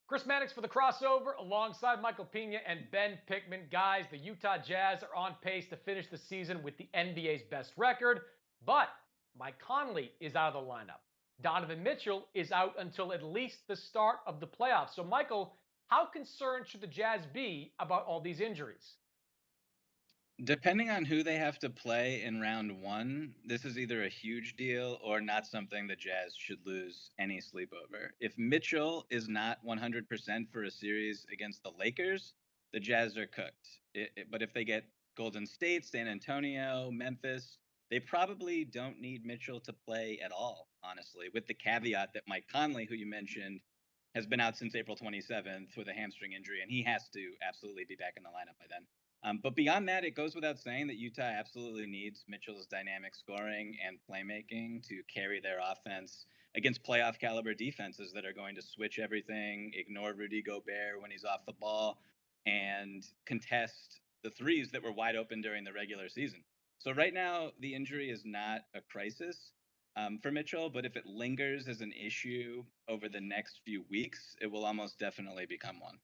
Chris Mannix for the crossover alongside Michael Pena and Ben Pickman. Guys, the Utah Jazz are on pace to finish the season with the NBA's best record, but Mike Conley is out of the lineup. Donovan Mitchell is out until at least the start of the playoffs. So, Michael, how concerned should the Jazz be about all these injuries? Depending on who they have to play in round one, this is either a huge deal or not something the Jazz should lose any sleep over. If Mitchell is not 100% for a series against the Lakers, the Jazz are cooked. But if they get Golden State, San Antonio, Memphis, they probably don't need Mitchell to play at all, honestly, with the caveat that Mike Conley, who you mentioned, has been out since April 27th with a hamstring injury, and he has to absolutely be back in the lineup by then. But beyond that, it goes without saying that Utah absolutely needs Mitchell's dynamic scoring and playmaking to carry their offense against playoff caliber defenses that are going to switch everything, ignore Rudy Gobert when he's off the ball, and contest the threes that were wide open during the regular season. So right now, the injury is not a crisis for Mitchell, but if it lingers as an issue over the next few weeks, it will almost definitely become one.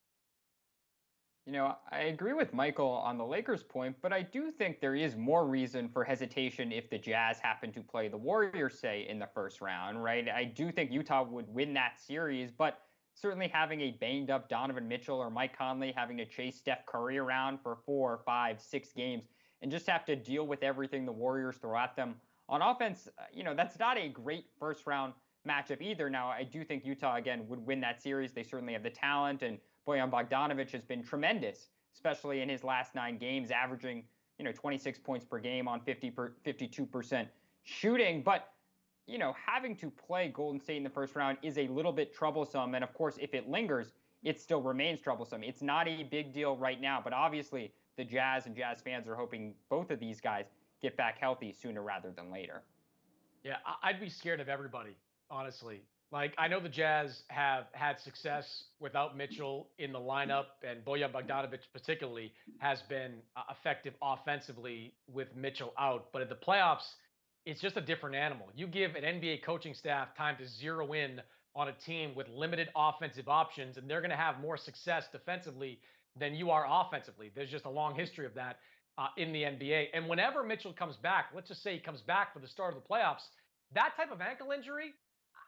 I agree with Michael on the Lakers point, but I do think there is more reason for hesitation if the Jazz happen to play the Warriors, say, in the first round, right? I do think Utah would win that series, but certainly having a banged up Donovan Mitchell or Mike Conley having to chase Steph Curry around for 4, 5, 6 games and just have to deal with everything the Warriors throw at them on offense, that's not a great first round matchup either. Now, I do think Utah, again, would win that series. They certainly have the talent, and Bojan Bogdanovic has been tremendous, especially in his last 9 games, averaging 26 points per game on 52% shooting. But having to play Golden State in the first round is a little bit troublesome. And of course, if it lingers, it still remains troublesome. It's not a big deal right now, but obviously the Jazz and Jazz fans are hoping both of these guys get back healthy sooner rather than later. Yeah, I'd be scared of everybody, honestly. Like, I know the Jazz have had success without Mitchell in the lineup, and Bojan Bogdanovic particularly has been effective offensively with Mitchell out. But in the playoffs, it's just a different animal. You give an NBA coaching staff time to zero in on a team with limited offensive options, and they're going to have more success defensively than you are offensively. There's just a long history of that in the NBA. And whenever Mitchell comes back, let's just say he comes back for the start of the playoffs, that type of ankle injury,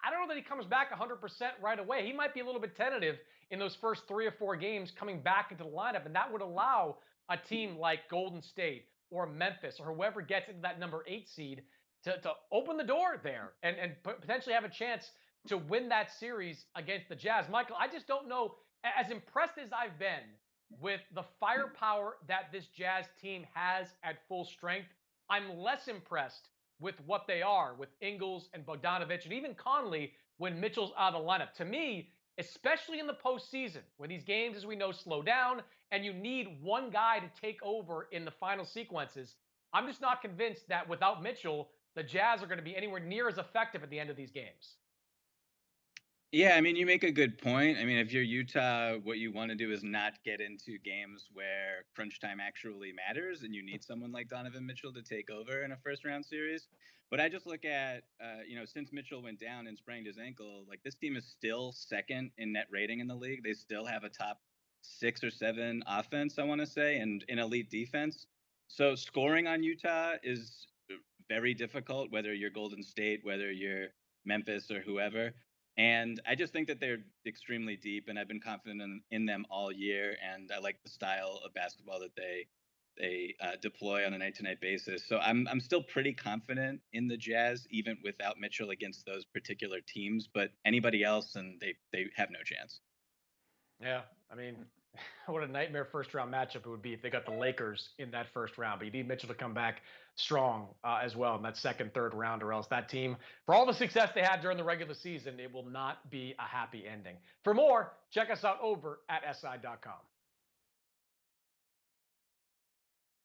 I don't know that he comes back 100% right away. He might be a little bit tentative in those first 3 or 4 games coming back into the lineup, and that would allow a team like Golden State or Memphis or whoever gets into that number 8 seed to open the door there and potentially have a chance to win that series against the Jazz. Michael, I just don't know, as impressed as I've been with the firepower that this Jazz team has at full strength, I'm less impressed with what they are with Ingles and Bogdanovic and even Conley when Mitchell's out of the lineup. To me, especially in the postseason, when these games, as we know, slow down and you need one guy to take over in the final sequences, I'm just not convinced that without Mitchell, the Jazz are going to be anywhere near as effective at the end of these games. Yeah, I mean, you make a good point. I mean, if you're Utah, what you want to do is not get into games where crunch time actually matters and you need someone like Donovan Mitchell to take over in a first round series. But I just look at, since Mitchell went down and sprained his ankle, like this team is still second in net rating in the league. They still have a top 6 or 7 offense, I want to say, and an elite defense. So scoring on Utah is very difficult, whether you're Golden State, whether you're Memphis or whoever. And I just think that they're extremely deep, and I've been confident in them all year. And I like the style of basketball that they deploy on a night-to-night basis. So I'm still pretty confident in the Jazz, even without Mitchell against those particular teams. But anybody else, and they have no chance. Yeah, I mean, what a nightmare first round matchup it would be if they got the Lakers in that first round. But you need Mitchell to come back strong as well in that second, third round, or else that team, for all the success they had during the regular season, it will not be a happy ending. For more, check us out over at SI.com.